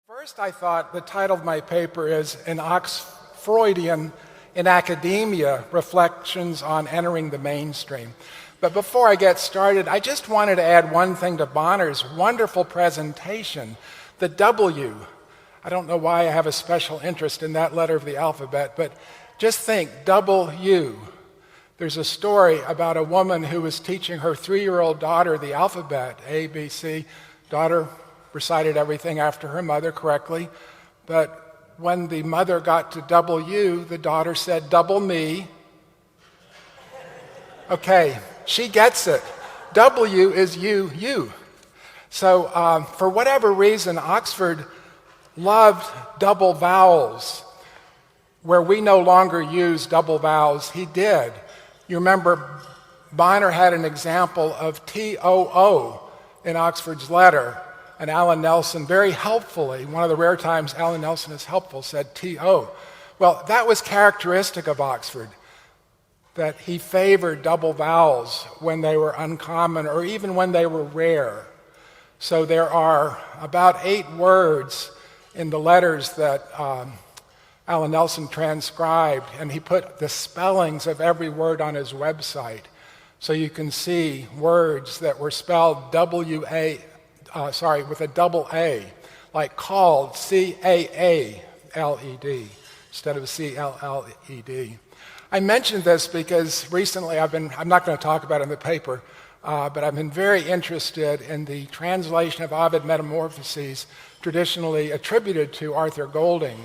First, I thought the title of my paper is An Oxfreudian in Academia, Reflections on Entering the Mainstream. But before I get started, I just wanted to add one thing to Bonner's wonderful presentation, the W. I don't know why I have a special interest in that letter of the alphabet, but just think, W. There's a story about a woman who was teaching her 3-year-old daughter the alphabet, A, B, C. Daughter recited everything after her mother correctly, but when the mother got to W, the daughter said, double me. Okay, she gets it. W is you. So for whatever reason, Oxford loved double vowels. Where we no longer use double vowels, he did. You remember Bonner had an example of T-O-O in Oxford's letter, and Alan Nelson very helpfully, one of the rare times Alan Nelson is helpful, said T-O. Well, that was characteristic of Oxford, that he favored double vowels when they were uncommon or even when they were rare. So there are about 8 words in the letters that Alan Nelson transcribed, and he put the spellings of every word on his website. So you can see words that were spelled with a double A, like called, C-A-A-L-E-D, instead of C-L-L-E-D. I mentioned this because recently I'm not going to talk about it in the paper, but I've been very interested in the translation of Ovid Metamorphoses traditionally attributed to Arthur Golding.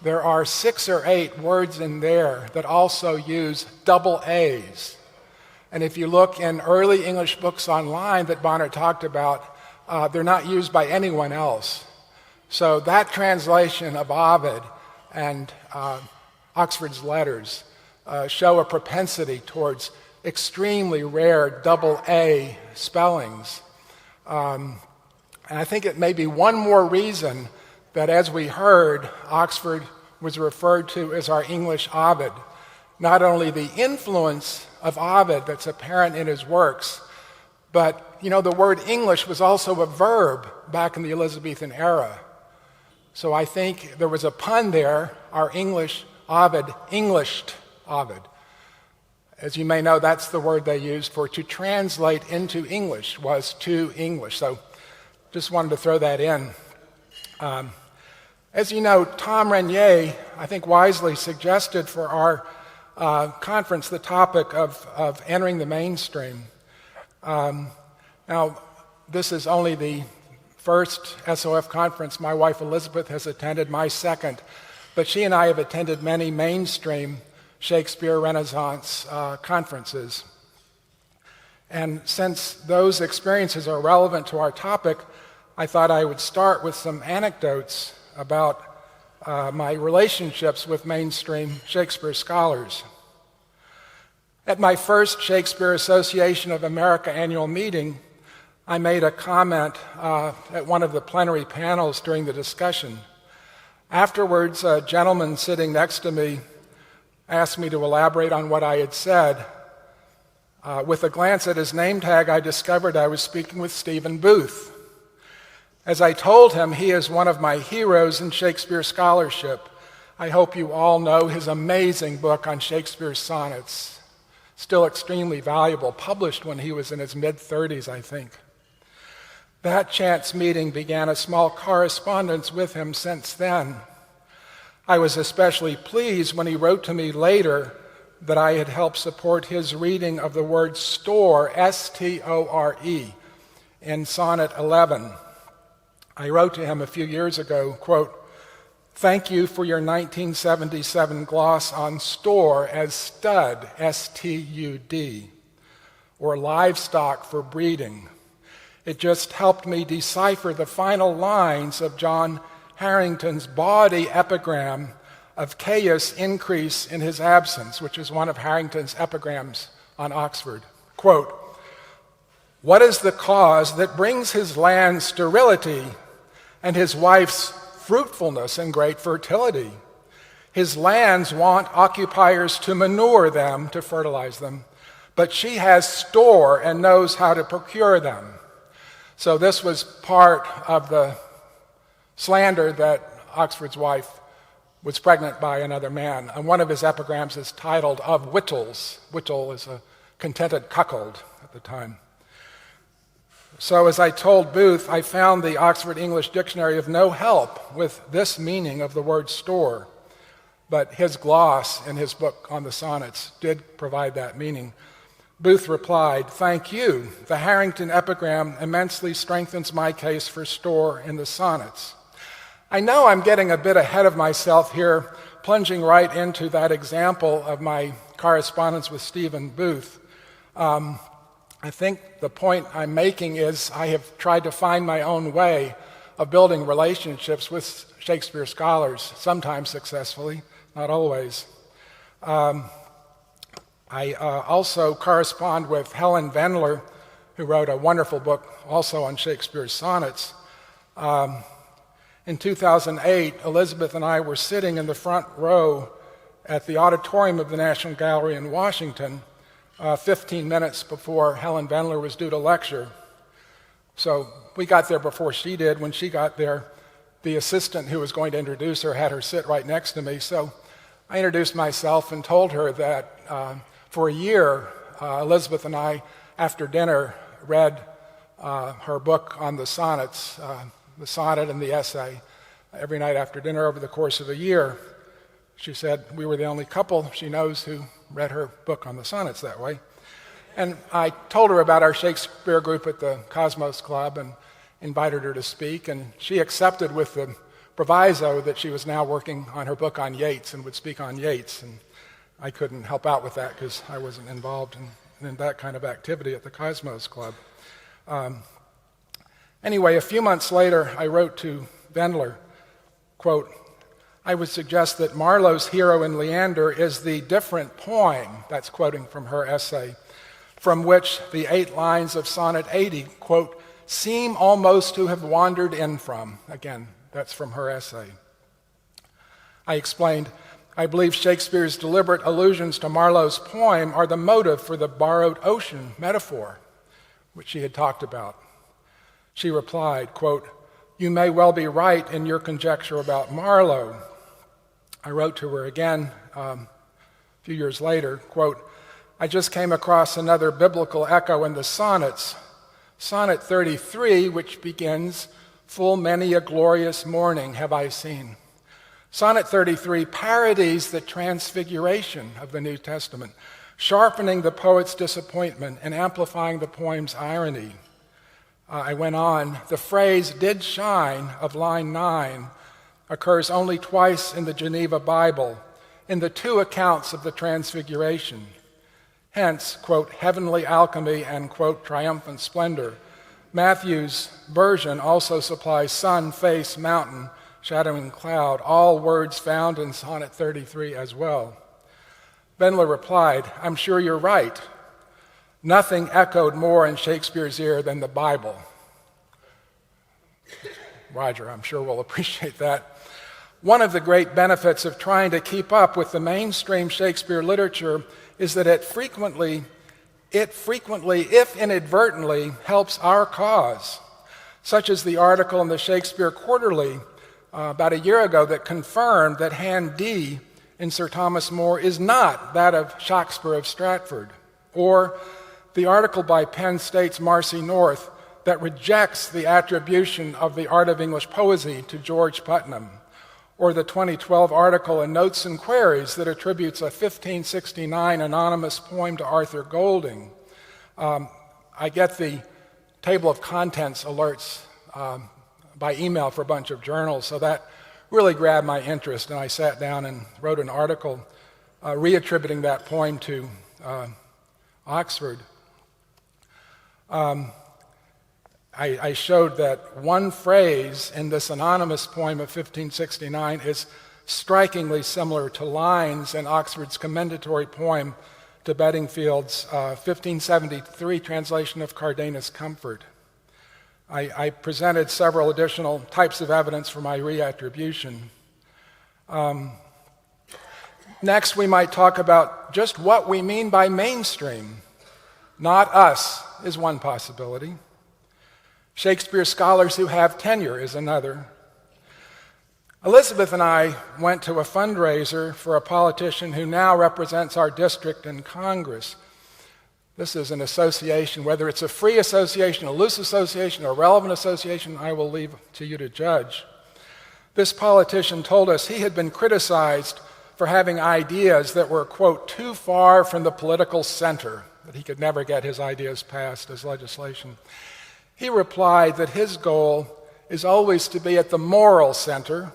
There are 6 or 8 words in there that also use double A's. And if you look in early English books online that Bonner talked about, they're not used by anyone else. So that translation of Ovid and Oxford's letters show a propensity towards extremely rare double A spellings. And I think it may be one more reason that, as we heard, Oxford was referred to as our English Ovid. Not only the influence of Ovid that's apparent in his works, but the word English was also a verb back in the Elizabethan era. So I think there was a pun there, our English Ovid, Englished Ovid. As you may know, that's the word they used for to translate into English, was to English. So just wanted to throw that in. As you know, Tom Renier, I think wisely suggested for our conference the topic of entering the mainstream. Now, this is only the first SOF conference my wife Elizabeth has attended, my second, but she and I have attended many mainstream Shakespeare Renaissance conferences. And since those experiences are relevant to our topic, I thought I would start with some anecdotes about my relationships with mainstream Shakespeare scholars. At my first Shakespeare Association of America annual meeting, I made a comment at one of the plenary panels during the discussion. Afterwards, a gentleman sitting next to me asked me to elaborate on what I had said. With a glance at his name tag, I discovered I was speaking with Stephen Booth. As I told him, he is one of my heroes in Shakespeare scholarship. I hope you all know his amazing book on Shakespeare's sonnets. Still extremely valuable, published when he was in his mid-30s, I think. That chance meeting began a small correspondence with him since then. I was especially pleased when he wrote to me later that I had helped support his reading of the word store, S-T-O-R-E, in Sonnet 11. I wrote to him a few years ago, quote, "Thank you for your 1977 gloss on store as stud, S-T-U-D, or livestock for breeding. It just helped me decipher the final lines of John Harrington's bawdy epigram of chaos increase in his absence," which is one of Harrington's epigrams on Oxford. Quote, "What is the cause that brings his land sterility and his wife's fruitfulness and great fertility? His lands want occupiers to manure them, to fertilize them, but she has store and knows how to procure them." So this was part of the slander that Oxford's wife was pregnant by another man. And one of his epigrams is titled Of Wittels. Wittel is a contented cuckold at the time. So as I told Booth, I found the Oxford English Dictionary of no help with this meaning of the word store, but his gloss in his book on the sonnets did provide that meaning. Booth replied, "Thank you. The Harrington epigram immensely strengthens my case for store in the sonnets." I know I'm getting a bit ahead of myself here, plunging right into that example of my correspondence with Stephen Booth. I think the point I'm making is I have tried to find my own way of building relationships with Shakespeare scholars, sometimes successfully, not always. I also correspond with Helen Wendler, who wrote a wonderful book also on Shakespeare's sonnets. In 2008, Elizabeth and I were sitting in the front row at the auditorium of the National Gallery in Washington, 15 minutes before Helen Wendler was due to lecture. So we got there before she did. When she got there, the assistant who was going to introduce her had her sit right next to me. So I introduced myself and told her that for a year, Elizabeth and I, after dinner, read her book on the sonnets, the sonnet and the essay, every night after dinner over the course of a year. She said we were the only couple she knows who read her book on the sonnets that way. And I told her about our Shakespeare group at the Cosmos Club and invited her to speak, and she accepted with the proviso that she was now working on her book on Yeats and would speak on Yeats. And I couldn't help out with that because I wasn't involved in that kind of activity at the Cosmos Club. Anyway, a few months later, I wrote to Wendler, quote, "I would suggest that Marlowe's hero in Leander is the different poem," that's quoting from her essay, "from which the 8 lines of Sonnet 80, quote, seem almost to have wandered in from." Again, that's from her essay. I explained, "I believe Shakespeare's deliberate allusions to Marlowe's poem are the motive for the borrowed ocean metaphor, which she had talked about." She replied, quote, "You may well be right in your conjecture about Marlowe." I wrote to her again a few years later, quote, "I just came across another biblical echo in the sonnets, Sonnet 33, which begins, 'Full many a glorious morning have I seen.' Sonnet 33 parodies the transfiguration of the New Testament, sharpening the poet's disappointment and amplifying the poem's irony. I went on, the phrase 'did shine' of line 9 occurs only twice in the Geneva Bible, in the 2 accounts of the Transfiguration. Hence, quote, 'heavenly alchemy' and, quote, 'triumphant splendor.' Matthew's version also supplies sun, face, mountain, shadow, and cloud, all words found in Sonnet 33 as well." Wendler replied, "I'm sure you're right. Nothing echoed more in Shakespeare's ear than the Bible." Roger, I'm sure will appreciate that. One of the great benefits of trying to keep up with the mainstream Shakespeare literature is that it frequently, if inadvertently, helps our cause, such as the article in the Shakespeare Quarterly about a year ago that confirmed that Hand D in Sir Thomas More is not that of Shakespeare of Stratford, or the article by Penn State's Marcy North that rejects the attribution of the art of English poesy to George Putnam, or the 2012 article in Notes and Queries that attributes a 1569 anonymous poem to Arthur Golding. I get the table of contents alerts by email for a bunch of journals, so that really grabbed my interest, and I sat down and wrote an article reattributing that poem to Oxford. I showed that one phrase in this anonymous poem of 1569 is strikingly similar to lines in Oxford's commendatory poem to Bedingfield's 1573 translation of Cardanus' Comfort. I presented several additional types of evidence for my reattribution. Next, we might talk about just what we mean by mainstream. Not us is one possibility. Shakespeare scholars who have tenure is another. Elizabeth and I went to a fundraiser for a politician who now represents our district in Congress. This is an association, whether it's a free association, a loose association, or a relevant association, I will leave to you to judge. This politician told us he had been criticized for having ideas that were, quote, too far from the political center, that he could never get his ideas passed as legislation. He replied that his goal is always to be at the moral center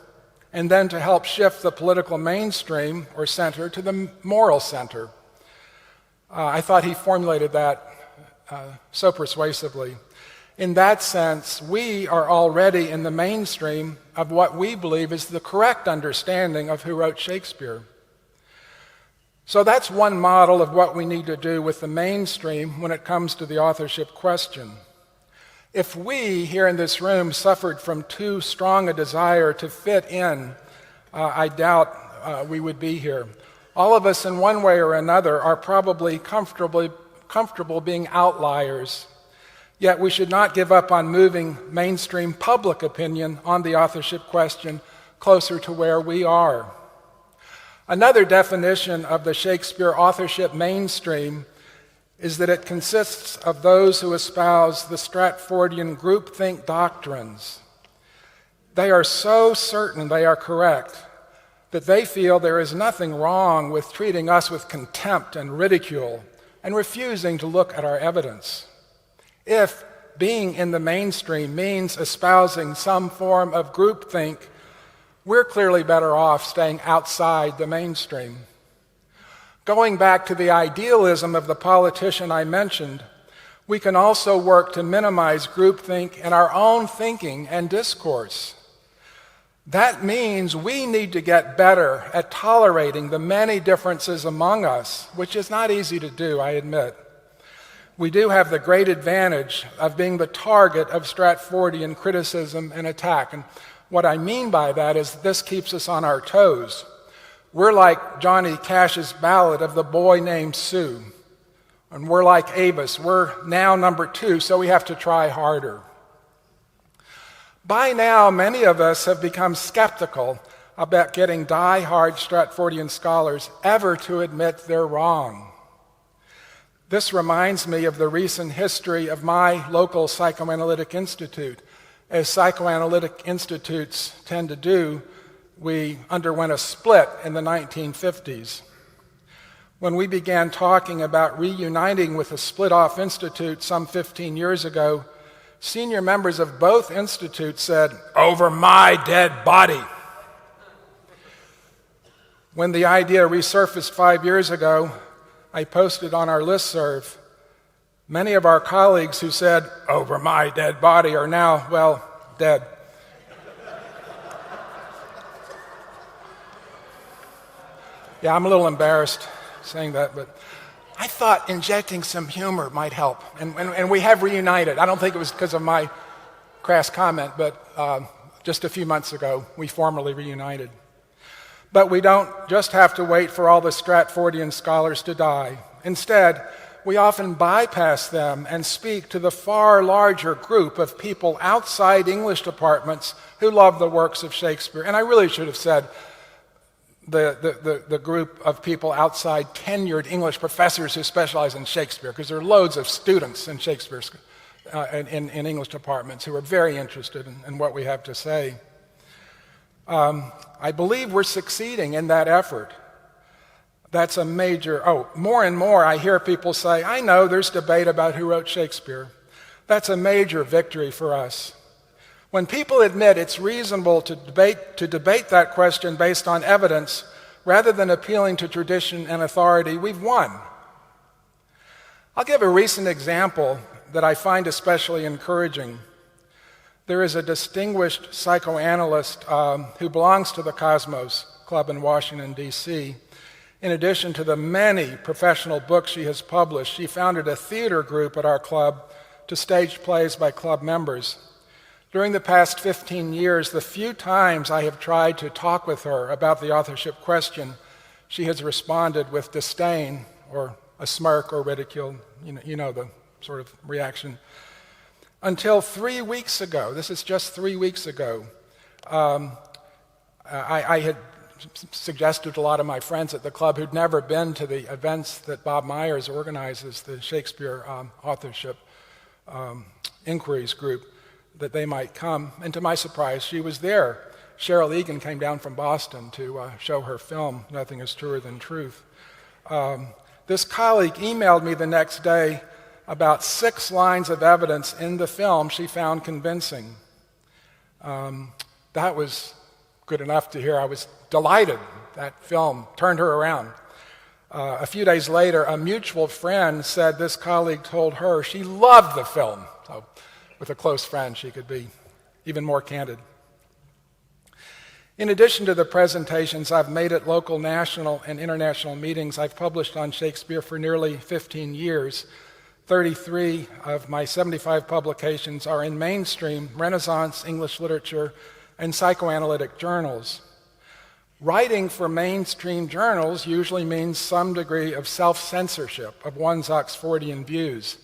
and then to help shift the political mainstream or center to the moral center. I thought he formulated that so persuasively. In that sense, we are already in the mainstream of what we believe is the correct understanding of who wrote Shakespeare. So that's one model of what we need to do with the mainstream when it comes to the authorship question. If we here in this room suffered from too strong a desire to fit in, I doubt we would be here. All of us in one way or another are probably comfortable being outliers. Yet we should not give up on moving mainstream public opinion on the authorship question closer to where we are. Another definition of the Shakespeare authorship mainstream is that it consists of those who espouse the Stratfordian groupthink doctrines. They are so certain they are correct that they feel there is nothing wrong with treating us with contempt and ridicule and refusing to look at our evidence. If being in the mainstream means espousing some form of groupthink, we're clearly better off staying outside the mainstream. Going back to the idealism of the politician I mentioned, we can also work to minimize groupthink in our own thinking and discourse. That means we need to get better at tolerating the many differences among us, which is not easy to do, I admit. We do have the great advantage of being the target of Stratfordian criticism and attack. And what I mean by that is this keeps us on our toes. We're like Johnny Cash's ballad of the boy named Sue. And we're like Avis. We're now number 2, so we have to try harder. By now, many of us have become skeptical about getting die-hard Stratfordian scholars ever to admit they're wrong. This reminds me of the recent history of my local psychoanalytic institute. As psychoanalytic institutes tend to do, we underwent a split in the 1950s. When we began talking about reuniting with a split-off institute some 15 years ago, senior members of both institutes said, "Over my dead body." When the idea resurfaced 5 years ago, I posted on our listserv. Many of our colleagues who said, "Over my dead body," are now, well, dead. Yeah, I'm a little embarrassed saying that, but I thought injecting some humor might help. And we have reunited. I don't think it was because of my crass comment, but just a few months ago, we formally reunited. But we don't just have to wait for all the Stratfordian scholars to die. Instead, we often bypass them and speak to the far larger group of people outside English departments who love the works of Shakespeare. And I really should have said the group of people outside tenured English professors who specialize in Shakespeare, because there are loads of students in Shakespeare in English departments who are very interested in what we have to say. I believe we're succeeding in that effort. That's a major, more and more I hear people say, "I know there's debate about who wrote Shakespeare." That's a major victory for us. When people admit it's reasonable to debate that question based on evidence rather than appealing to tradition and authority, we've won. I'll give a recent example that I find especially encouraging. There is a distinguished psychoanalyst who belongs to the Cosmos Club in Washington, D.C. In addition to the many professional books she has published, she founded a theater group at our club to stage plays by club members. During the past 15 years, the few times I have tried to talk with her about the authorship question, she has responded with disdain or a smirk or ridicule. You know the sort of reaction. Until 3 weeks ago, this is just 3 weeks ago, I had suggested to a lot of my friends at the club who'd never been to the events that Bob Myers organizes, the Shakespeare Authorship Inquiries group, that they might come. And to my surprise, she was there. Cheryl Egan came down from Boston to show her film, Nothing is Truer Than Truth. This colleague emailed me the next day about 6 lines of evidence in the film she found convincing. That was good enough to hear. I was delighted. That film turned her around. A few days later, a mutual friend said this colleague told her she loved the film. So with a close friend, she could be even more candid. In addition to the presentations I've made at local, national, and international meetings, I've published on Shakespeare for nearly 15 years. 33 of my 75 publications are in mainstream Renaissance English literature and psychoanalytic journals. Writing for mainstream journals usually means some degree of self-censorship of one's Oxfordian views.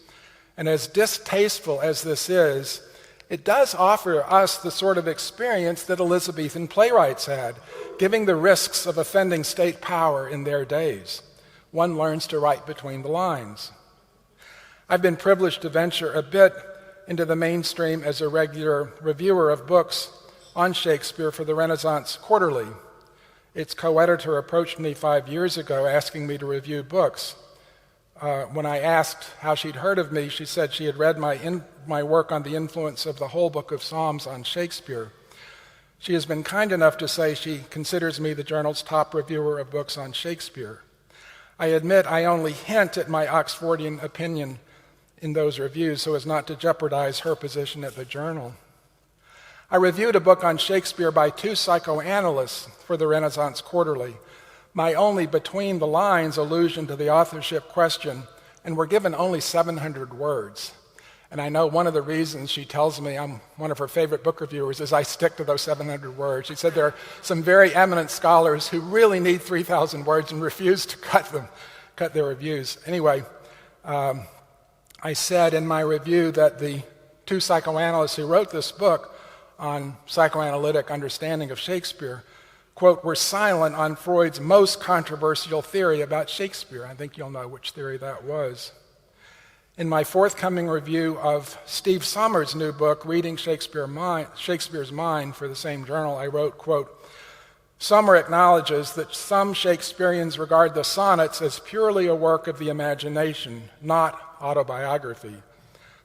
And as distasteful as this is, it does offer us the sort of experience that Elizabethan playwrights had, giving the risks of offending state power in their days. One learns to write between the lines. I've been privileged to venture a bit into the mainstream as a regular reviewer of books on Shakespeare for the Renaissance Quarterly. Its co-editor approached me 5 years ago asking me to review books. When I asked how she'd heard of me, she said she had read my work on the influence of the whole book of Psalms on Shakespeare. She has been kind enough to say she considers me the journal's top reviewer of books on Shakespeare. I admit I only hint at my Oxfordian opinion in those reviews so as not to jeopardize her position at the journal. I reviewed a book on Shakespeare by 2 psychoanalysts for the Renaissance Quarterly. My only between-the-lines allusion to the authorship question, and we're given only 700 words. And I know one of the reasons she tells me I'm one of her favorite book reviewers is I stick to those 700 words. She said there are some very eminent scholars who really need 3,000 words and refuse to cut their reviews. Anyway, I said in my review that the 2 psychoanalysts who wrote this book on psychoanalytic understanding of Shakespeare, quote, were silent on Freud's most controversial theory about Shakespeare. I think you'll know which theory that was. In my forthcoming review of Steve Sommers' new book, Reading Shakespeare's Mind, for the same journal, I wrote, quote, Sommer acknowledges that some Shakespeareans regard the sonnets as purely a work of the imagination, not autobiography.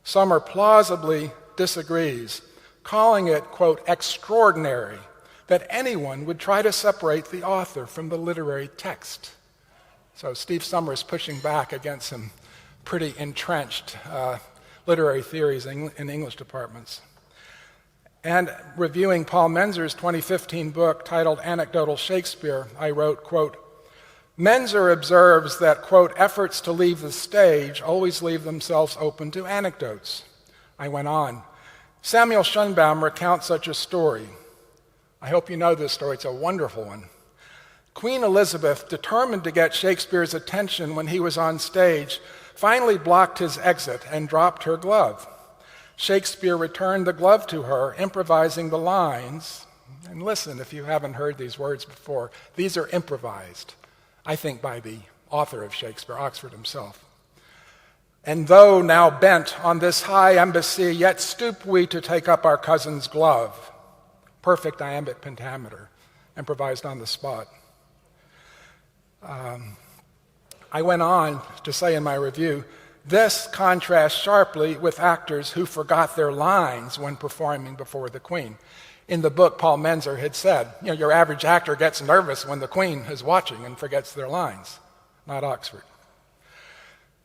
Sommer plausibly disagrees, calling it, quote, extraordinary that anyone would try to separate the author from the literary text. So Steve Sommer is pushing back against some pretty entrenched literary theories in English departments. And reviewing Paul Menzer's 2015 book titled Anecdotal Shakespeare, I wrote, quote, Menzer observes that, quote, efforts to leave the stage always leave themselves open to anecdotes. I went on. Samuel Schonbaum recounts such a story. I hope you know this story. It's a wonderful one. Queen Elizabeth, determined to get Shakespeare's attention when he was on stage, finally blocked his exit and dropped her glove. Shakespeare returned the glove to her, improvising the lines. And listen, if you haven't heard these words before, these are improvised, I think by the author of Shakespeare, Oxford himself. And though now bent on this high embassy, yet stoop we to take up our cousin's glove. Perfect iambic pentameter, improvised on the spot. I went on to say in my review, this contrasts sharply with actors who forgot their lines when performing before the Queen. In the book, Paul Menzer had said, your average actor gets nervous when the Queen is watching and forgets their lines, not Oxford.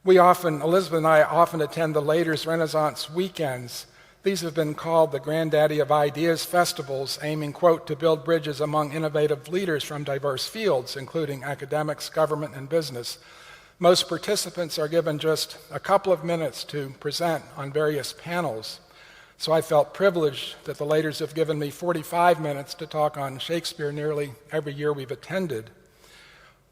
Elizabeth and I often attend the Laters Renaissance weekends. These have been called the granddaddy of ideas festivals, aiming, quote, to build bridges among innovative leaders from diverse fields, including academics, government, and business. Most participants are given just a couple of minutes to present on various panels. So I felt privileged that the Laters have given me 45 minutes to talk on Shakespeare nearly every year we've attended.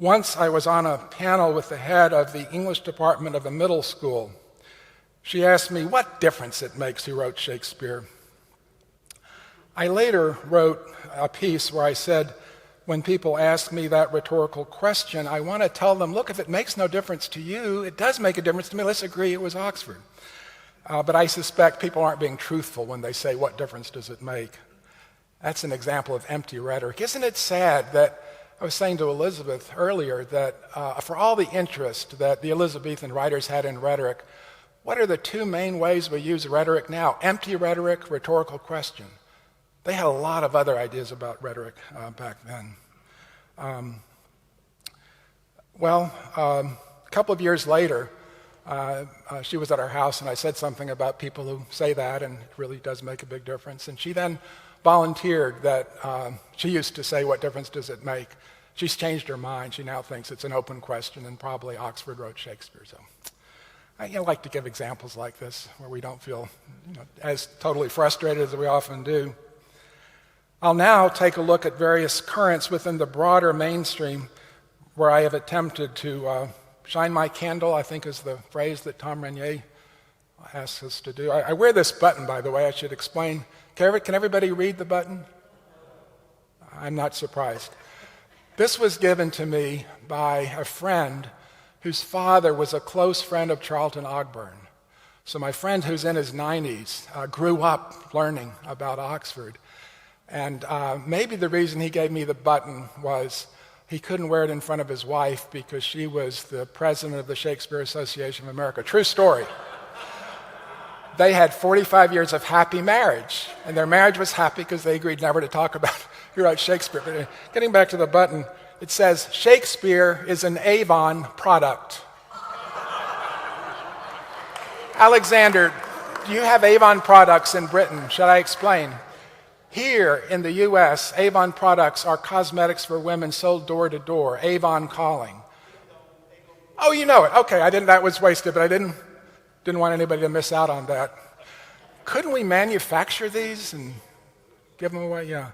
Once I was on a panel with the head of the English department of a middle school. She asked me what difference it makes who wrote Shakespeare. I later wrote a piece where I said, when people ask me that rhetorical question, I want to tell them, look, if it makes no difference to you, it does make a difference to me. Let's agree it was Oxford. But I suspect people aren't being truthful when they say, what difference does it make? That's an example of empty rhetoric. Isn't it sad that, I was saying to Elizabeth earlier, that for all the interest that the Elizabethan writers had in rhetoric, what are the two main ways we use rhetoric now? Empty rhetoric, rhetorical question. They had a lot of other ideas about rhetoric back then. A couple of years later, she was at our house and I said something about people who say that, and it really does make a big difference. And she then volunteered that she used to say, what difference does it make? She's changed her mind. She now thinks it's an open question, and probably Oxford wrote Shakespeare. So I like to give examples like this where we don't feel as totally frustrated as we often do. I'll now take a look at various currents within the broader mainstream where I have attempted to shine my candle, I think is the phrase that Tom Renier asks us to do. I wear this button, by the way, I should explain. Can everybody read the button? I'm not surprised. This was given to me by a friend whose father was a close friend of Charlton Ogburn. So my friend, who's in his 90s, grew up learning about Oxford. And maybe the reason he gave me the button was he couldn't wear it in front of his wife because she was the president of the Shakespeare Association of America. True story. They had 45 years of happy marriage, and their marriage was happy because they agreed never to talk about who wrote Shakespeare. But getting back to the button, it says, Shakespeare is an Avon product. Alexander, do you have Avon products in Britain? Should I explain? Here in the U.S., Avon products are cosmetics for women sold door to door, Avon calling. Oh, you know it. Okay, that was wasted, but I didn't want anybody to miss out on that. Couldn't we manufacture these and give them away? Yeah.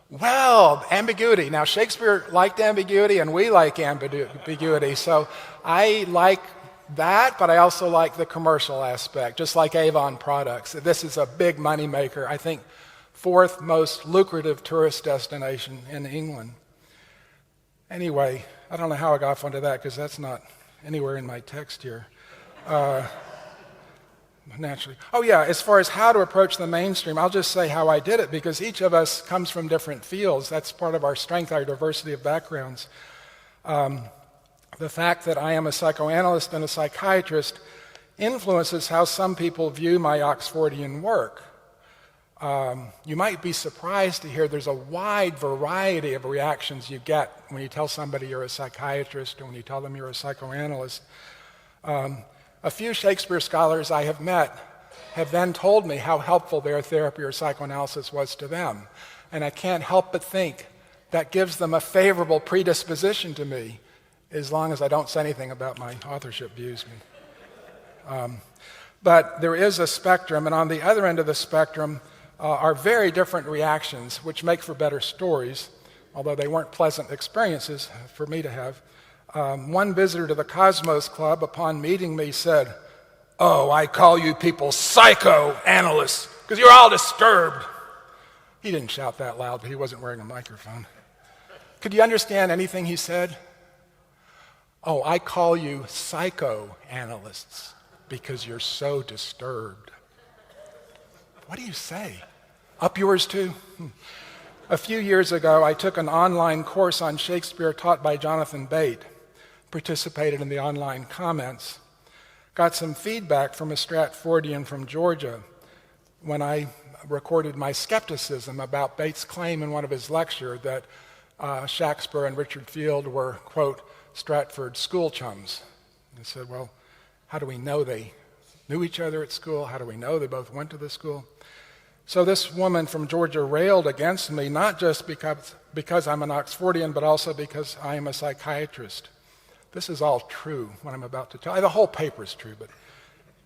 Well, ambiguity. Now, Shakespeare liked ambiguity, and we like ambiguity. So I like that, but I also like the commercial aspect, just like Avon Products. This is a big money maker. I think fourth most lucrative tourist destination in England. Anyway, I don't know how I got off onto that because that's not anywhere in my text here. Naturally. Oh yeah, as far as how to approach the mainstream, I'll just say how I did it because each of us comes from different fields. That's part of our strength, our diversity of backgrounds. The fact that I am a psychoanalyst and a psychiatrist influences how some people view my Oxfordian work. You might be surprised to hear there's a wide variety of reactions you get when you tell somebody you're a psychiatrist or when you tell them you're a psychoanalyst. A few Shakespeare scholars I have met have then told me how helpful their therapy or psychoanalysis was to them. And I can't help but think that gives them a favorable predisposition to me, as long as I don't say anything about my authorship views. But there is a spectrum, and on the other end of the spectrum are very different reactions, which make for better stories, although they weren't pleasant experiences for me to have. One visitor to the Cosmos Club, upon meeting me, said, "Oh, I call you people psychoanalysts because you're all disturbed." He didn't shout that loud, but he wasn't wearing a microphone. Could you understand anything he said? "Oh, I call you psychoanalysts because you're so disturbed." What do you say? Up yours too? A few years ago, I took an online course on Shakespeare taught by Jonathan Bate, participated in the online comments, got some feedback from a Stratfordian from Georgia when I recorded my skepticism about Bates' claim in one of his lectures that Shakespeare and Richard Field were, quote, Stratford school chums. I said, well, how do we know they knew each other at school? How do we know they both went to the school? So this woman from Georgia railed against me, not just because I'm an Oxfordian, but also because I am a psychiatrist. This is all true, what I'm about to tell you. The whole paper is true,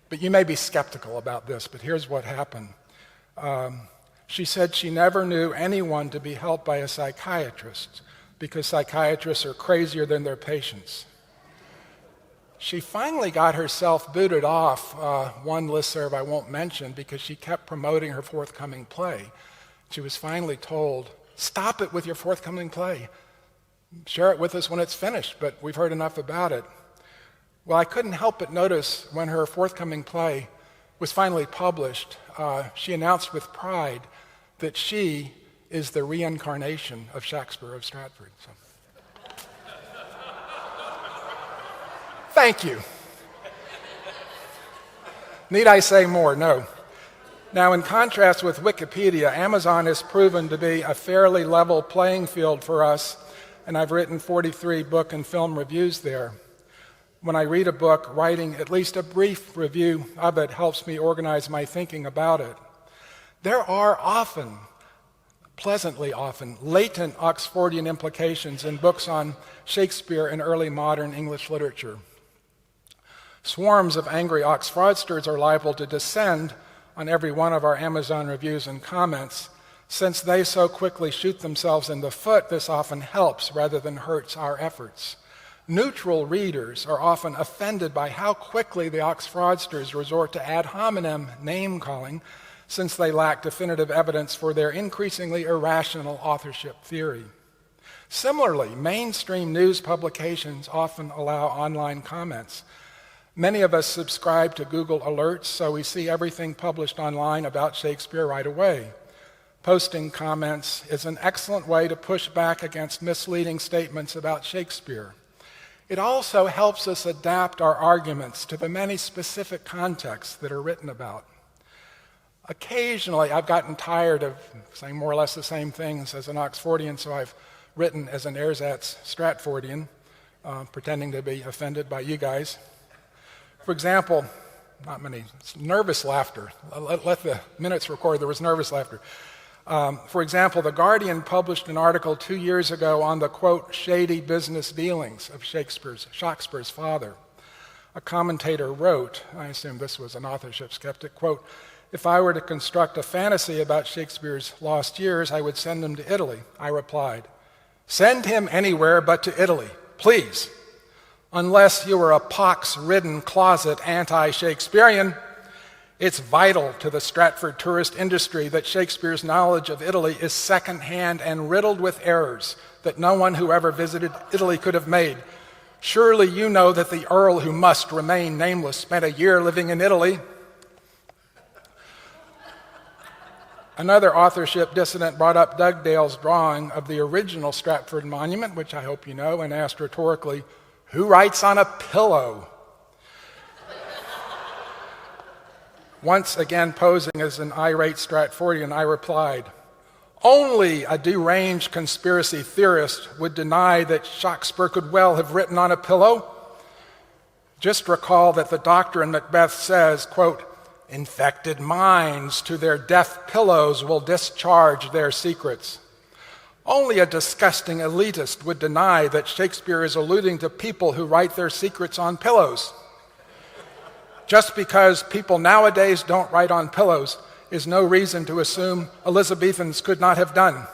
but you may be skeptical about this, but here's what happened. She said she never knew anyone to be helped by a psychiatrist because psychiatrists are crazier than their patients. she finally got herself booted off one listserv I won't mention because she kept promoting her forthcoming play. She was finally told, "Stop it with your forthcoming play. Share it with us when it's finished, but we've heard enough about it." Well, I couldn't help but notice when her forthcoming play was finally published, she announced with pride that she is the reincarnation of Shakespeare of Stratford. So. Thank you. Need I say more? No. Now, in contrast with Wikipedia, Amazon has proven to be a fairly level playing field for us, and I've written 43 book and film reviews there. When I read a book, writing at least a brief review of it helps me organize my thinking about it. There are often, pleasantly often, latent Oxfordian implications in books on Shakespeare and early modern English literature. Swarms of angry Oxfraudsters are liable to descend on every one of our Amazon reviews and comments. Since they so quickly shoot themselves in the foot, this often helps rather than hurts our efforts. Neutral readers are often offended by how quickly the Oxfraudsters resort to ad hominem name-calling, since they lack definitive evidence for their increasingly irrational authorship theory. Similarly, mainstream news publications often allow online comments. Many of us subscribe to Google Alerts, so we see everything published online about Shakespeare right away. Posting comments is an excellent way to push back against misleading statements about Shakespeare. It also helps us adapt our arguments to the many specific contexts that are written about. Occasionally, I've gotten tired of saying more or less the same things as an Oxfordian, so I've written as an ersatz Stratfordian, pretending to be offended by you guys. For example, not many, nervous laughter. Let the minutes record there was nervous laughter. For example, The Guardian published an article 2 years ago on the, quote, shady business dealings of Shakespeare's father. A commentator wrote, I assume this was an authorship skeptic, quote, "If I were to construct a fantasy about Shakespeare's lost years, I would send him to Italy." I replied, "Send him anywhere but to Italy, please. Unless you are a pox-ridden closet anti-Shakespearean, it's vital to the Stratford tourist industry that Shakespeare's knowledge of Italy is secondhand and riddled with errors that no one who ever visited Italy could have made. Surely you know that the Earl who must remain nameless spent a year living in Italy." Another authorship dissident brought up Dugdale's drawing of the original Stratford monument, which I hope you know, and asked rhetorically, "Who writes on a pillow?" Once again posing as an irate Stratfordian, I replied, "Only a deranged conspiracy theorist would deny that Shakespeare could well have written on a pillow. Just recall that the doctor in Macbeth says, quote, 'Infected minds to their death pillows will discharge their secrets.' Only a disgusting elitist would deny that Shakespeare is alluding to people who write their secrets on pillows. Just because people nowadays don't write on pillows is no reason to assume Elizabethans could not have done."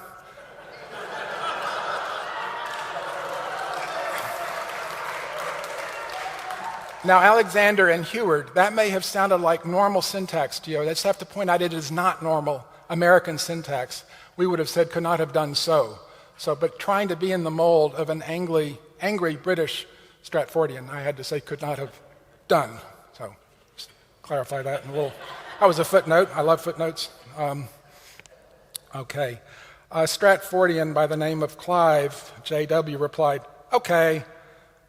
Now, Alexander and Heward, that may have sounded like normal syntax to you. I just have to point out it is not normal American syntax. We would have said could not have done so. But trying to be in the mold of an angry British Stratfordian, I had to say could not have done. So just clarify that in a little. That was a footnote. I love footnotes. Okay. A Stratfordian by the name of Clive, J.W., replied, "Okay,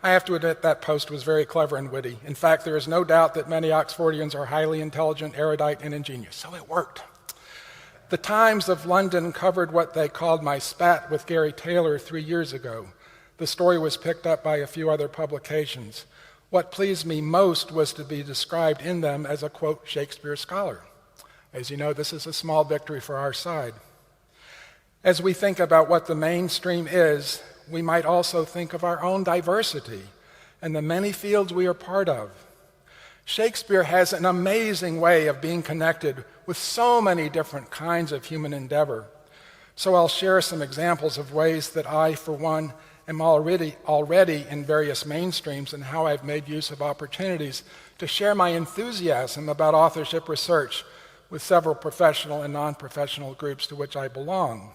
I have to admit that post was very clever and witty. In fact, there is no doubt that many Oxfordians are highly intelligent, erudite, and ingenious." So it worked. The Times of London covered what they called my spat with Gary Taylor 3 years ago. The story was picked up by a few other publications. What pleased me most was to be described in them as a, quote, Shakespeare scholar. As you know, this is a small victory for our side. As we think about what the mainstream is, we might also think of our own diversity and the many fields we are part of. Shakespeare has an amazing way of being connected with so many different kinds of human endeavor. So I'll share some examples of ways that I, for one, am already in various mainstreams and how I've made use of opportunities to share my enthusiasm about authorship research with several professional and non-professional groups to which I belong.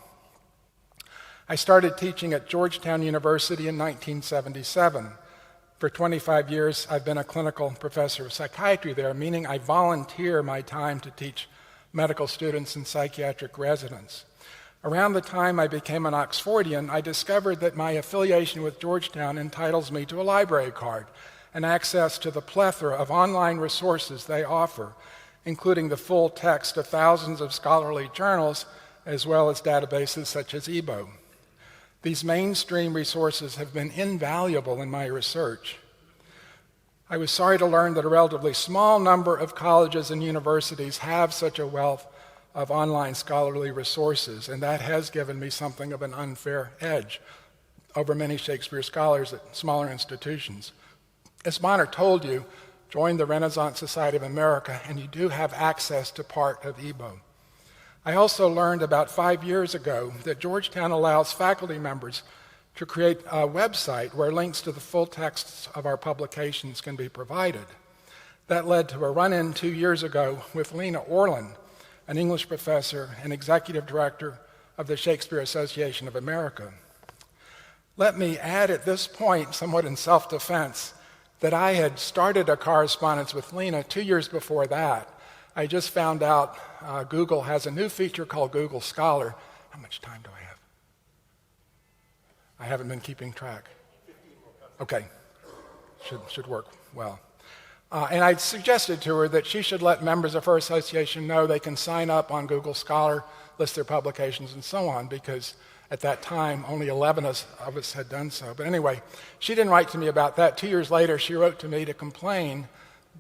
I started teaching at Georgetown University in 1977. For 25 years, I've been a clinical professor of psychiatry there, meaning I volunteer my time to teach medical students and psychiatric residents. Around the time I became an Oxfordian, I discovered that my affiliation with Georgetown entitles me to a library card and access to the plethora of online resources they offer, including the full text of thousands of scholarly journals, as well as databases such as EBO. These mainstream resources have been invaluable in my research. I was sorry to learn that a relatively small number of colleges and universities have such a wealth of online scholarly resources, and that has given me something of an unfair edge over many Shakespeare scholars at smaller institutions. As Bonner told you, join the Renaissance Society of America, and you do have access to part of EBO. I also learned about 5 years ago that Georgetown allows faculty members to create a website where links to the full texts of our publications can be provided. That led to a run-in 2 years ago with Lena Orland, an English professor and executive director of the Shakespeare Association of America. Let me add at this point, somewhat in self-defense, that I had started a correspondence with Lena 2 years before that. I just found out Google has a new feature called Google Scholar. How much time do I have? I haven't been keeping track. Okay, should work well. And I suggested to her that she should let members of her association know they can sign up on Google Scholar, list their publications, and so on, because at that time, only 11 of us had done so. But anyway, she didn't write to me about that. 2 years later, she wrote to me to complain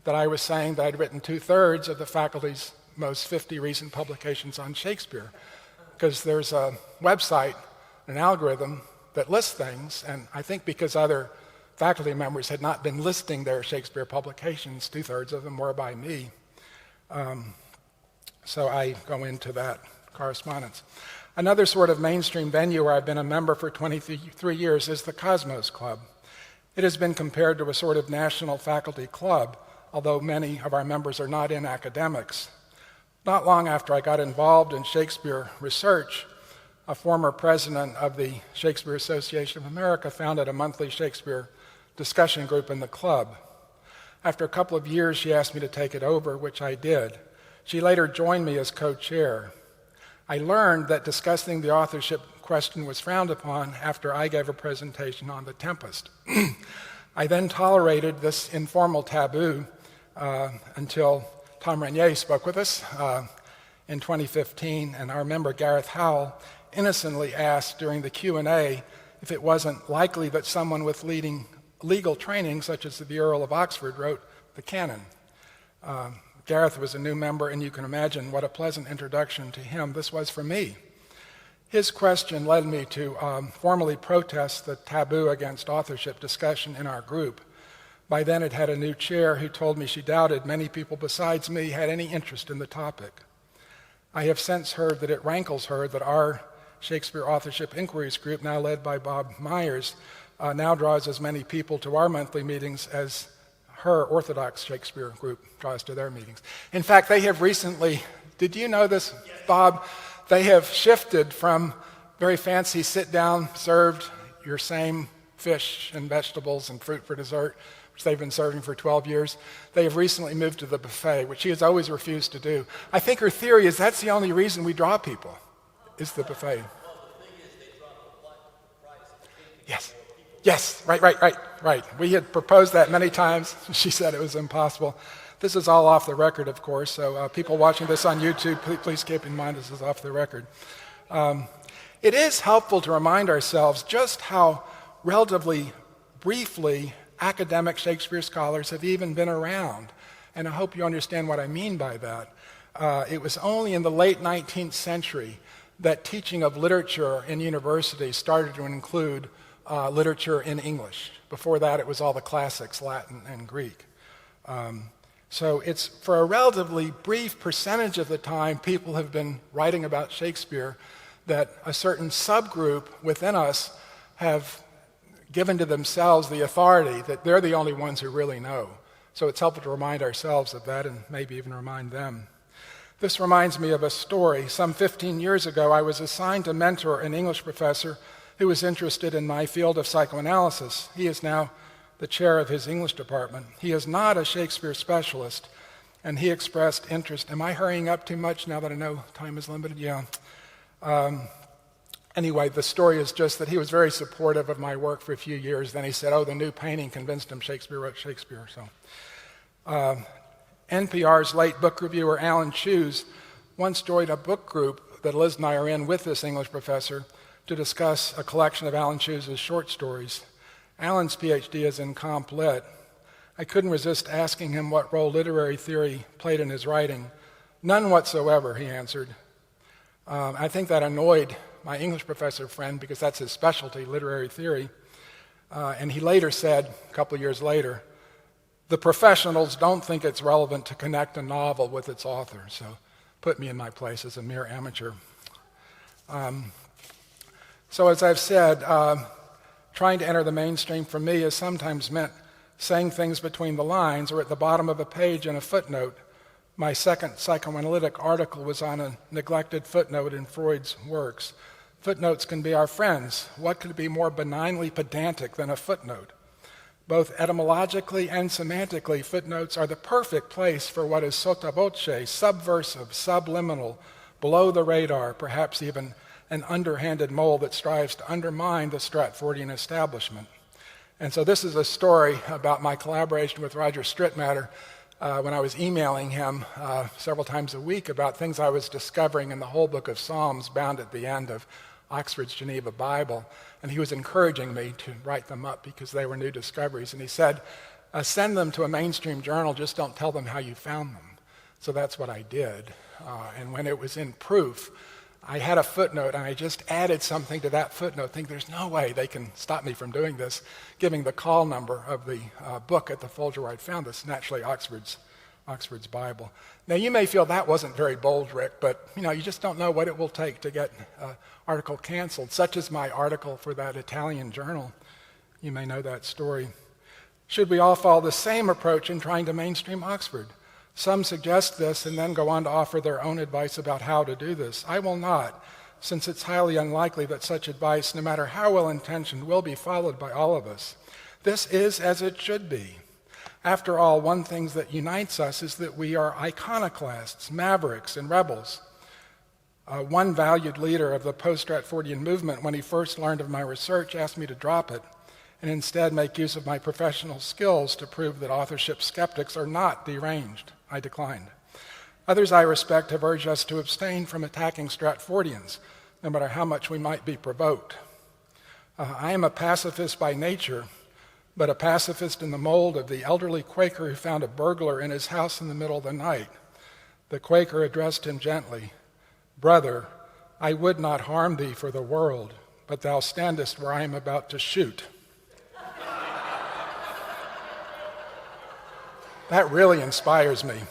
that I was saying that I'd written 2/3 of the faculty's most 50 recent publications on Shakespeare, because there's a website, an algorithm that lists things, and I think because other faculty members had not been listing their Shakespeare publications, 2/3 of them were by me. So I go into that correspondence. Another sort of mainstream venue where I've been a member for 23 years is the Cosmos Club. It has been compared to a sort of national faculty club, although many of our members are not in academics. Not long after I got involved in Shakespeare research, a former president of the Shakespeare Association of America founded a monthly Shakespeare discussion group in the club. After a couple of years, she asked me to take it over, which I did. She later joined me as co-chair. I learned that discussing the authorship question was frowned upon after I gave a presentation on The Tempest. I then tolerated this informal taboo until Tom Renier spoke with us in 2015, and our member Gareth Howell innocently asked during the Q&A if it wasn't likely that someone with legal training, such as the Earl of Oxford, wrote the canon. Gareth was a new member, and you can imagine what a pleasant introduction to him this was for me. His question led me to formally protest the taboo against authorship discussion in our group. By then it had a new chair who told me she doubted many people besides me had any interest in the topic. I have since heard that it rankles her that our Shakespeare Authorship Inquiries group, now led by Bob Myers, now draws as many people to our monthly meetings as her Orthodox Shakespeare group draws to their meetings. In fact, they have recently, did you know this, Bob? They have shifted from very fancy sit-down, served your same fish and vegetables and fruit for dessert, which they've been serving for 12 years. They have recently moved to the buffet, which she has always refused to do. I think her theory is that's the only reason we draw people, is the buffet. Well, the thing is they drop the price. Yes. Yes, right. We had proposed that many times. She said it was impossible. This is all off the record, of course, so people watching this on YouTube, please keep in mind this is off the record. It is helpful to remind ourselves just how relatively briefly academic Shakespeare scholars have even been around, and I hope you understand what I mean by that. It was only in the late 19th century that teaching of literature in universities started to include literature in English. Before that, it was all the classics, Latin and Greek. So it's for a relatively brief percentage of the time people have been writing about Shakespeare that a certain subgroup within us have given to themselves the authority that they're the only ones who really know. So it's helpful to remind ourselves of that and maybe even remind them. This reminds me of a story. Some 15 years ago, I was assigned to mentor an English professor who was interested in my field of psychoanalysis. He is now the chair of his English department. He is not a Shakespeare specialist, and he expressed interest. Am I hurrying up too much now that I know time is limited? Yeah. Anyway, the story is just that he was very supportive of my work for a few years. Then he said, the new painting convinced him Shakespeare wrote Shakespeare. So, NPR's late book reviewer Alan Cheuse once joined a book group that Liz and I are in with this English professor to discuss a collection of Alan Cheuse's short stories. Alan's PhD is in comp lit. I couldn't resist asking him what role literary theory played in his writing. None whatsoever, he answered. I think that annoyed my English professor friend because that's his specialty, literary theory. And he later said, a couple of years later, the professionals don't think it's relevant to connect a novel with its author, so put me in my place as a mere amateur. So as I've said, trying to enter the mainstream for me has sometimes meant saying things between the lines or at the bottom of a page in a footnote. My second psychoanalytic article was on a neglected footnote in Freud's works. Footnotes can be our friends. What could be more benignly pedantic than a footnote? Both etymologically and semantically, footnotes are the perfect place for what is sotto voce, subversive, subliminal, below the radar, perhaps even an underhanded mole that strives to undermine the Stratfordian establishment. And so this is a story about my collaboration with Roger Strittmatter when I was emailing him several times a week about things I was discovering in the whole book of Psalms bound at the end of Oxford's Geneva Bible. And he was encouraging me to write them up because they were new discoveries. And he said, send them to a mainstream journal, just don't tell them how you found them. So that's what I did. And when it was in proof, I had a footnote, and I just added something to that footnote, thinking there's no way they can stop me from doing this, giving the call number of the book at the folder where I found this, naturally Oxford's Bible. Now, you may feel that wasn't very bold, Rick, but you just don't know what it will take to get an article canceled, such as my article for that Italian journal. You may know that story. Should we all follow the same approach in trying to mainstream Oxford? Some suggest this and then go on to offer their own advice about how to do this. I will not, since it's highly unlikely that such advice, no matter how well-intentioned, will be followed by all of us. This is as it should be. After all, one thing that unites us is that we are iconoclasts, mavericks, and rebels. One valued leader of the post-Stratfordian movement, when he first learned of my research, asked me to drop it and instead make use of my professional skills to prove that authorship skeptics are not deranged. I declined. Others I respect have urged us to abstain from attacking Stratfordians, no matter how much we might be provoked. I am a pacifist by nature, but a pacifist in the mold of the elderly Quaker who found a burglar in his house in the middle of the night. The Quaker addressed him gently, "Brother, I would not harm thee for the world, but thou standest where I am about to shoot." That really inspires me.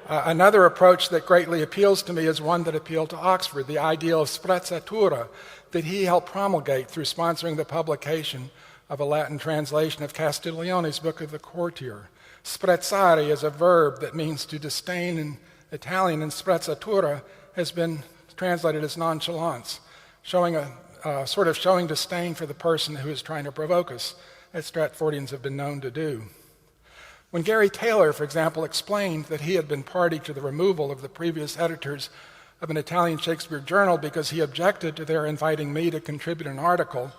Another approach that greatly appeals to me is one that appealed to Oxford, the ideal of sprezzatura that he helped promulgate through sponsoring the publication of a Latin translation of Castiglione's Book of the Courtier. Sprezzare is a verb that means to disdain in Italian, and sprezzatura has been translated as nonchalance, showing showing disdain for the person who is trying to provoke us, as Stratfordians have been known to do. When Gary Taylor, for example, explained that he had been party to the removal of the previous editors of an Italian Shakespeare journal because he objected to their inviting me to contribute an article,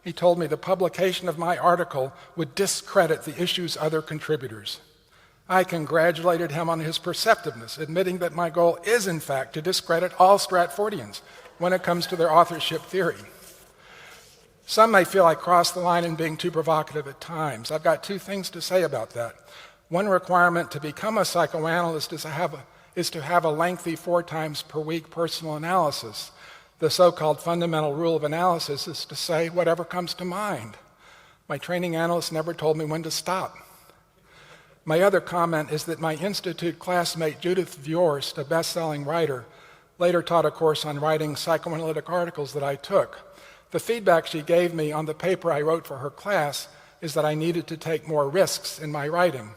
he told me the publication of my article would discredit the issue's other contributors. I congratulated him on his perceptiveness, admitting that my goal is, in fact, to discredit all Stratfordians when it comes to their authorship theory. Some may feel I cross the line in being too provocative at times. I've got two things to say about that. One requirement to become a psychoanalyst is to have a lengthy 4 times per week personal analysis. The so-called fundamental rule of analysis is to say whatever comes to mind. My training analyst never told me when to stop. My other comment is that my institute classmate Judith Viorst, a best-selling writer, later taught a course on writing psychoanalytic articles that I took. The feedback she gave me on the paper I wrote for her class is that I needed to take more risks in my writing.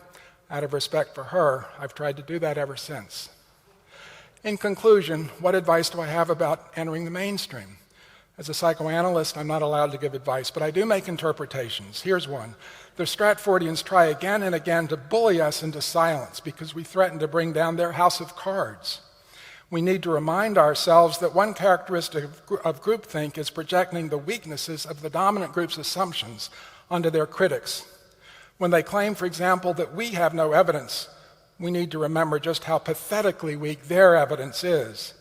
Out of respect for her, I've tried to do that ever since. In conclusion, what advice do I have about entering the mainstream? As a psychoanalyst, I'm not allowed to give advice, but I do make interpretations. Here's one. The Stratfordians try again and again to bully us into silence because we threaten to bring down their house of cards. We need to remind ourselves that one characteristic of groupthink is projecting the weaknesses of the dominant group's assumptions onto their critics. When they claim, for example, that we have no evidence, we need to remember just how pathetically weak their evidence is.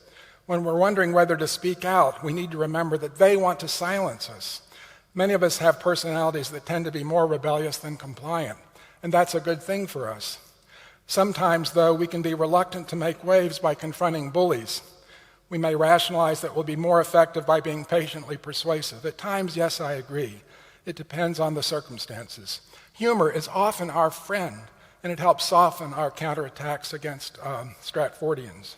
When we're wondering whether to speak out, we need to remember that they want to silence us. Many of us have personalities that tend to be more rebellious than compliant, and that's a good thing for us. Sometimes, though, we can be reluctant to make waves by confronting bullies. We may rationalize that we'll be more effective by being patiently persuasive. At times, yes, I agree. It depends on the circumstances. Humor is often our friend, and it helps soften our counterattacks against Stratfordians.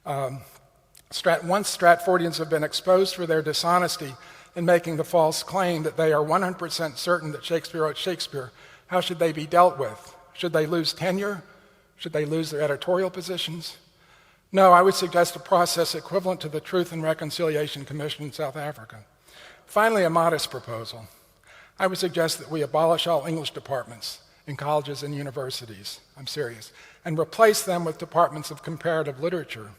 Once Stratfordians have been exposed for their dishonesty in making the false claim that they are 100% certain that Shakespeare wrote Shakespeare, how should they be dealt with? Should they lose tenure? Should they lose their editorial positions? No, I would suggest a process equivalent to the Truth and Reconciliation Commission in South Africa. Finally, a modest proposal. I would suggest that we abolish all English departments in colleges and universities, I'm serious, and replace them with departments of comparative literature.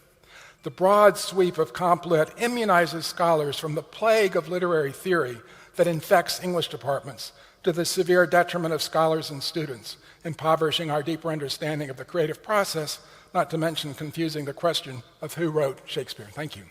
The broad sweep of comp lit immunizes scholars from the plague of literary theory that infects English departments, to the severe detriment of scholars and students, impoverishing our deeper understanding of the creative process, not to mention confusing the question of who wrote Shakespeare. Thank you.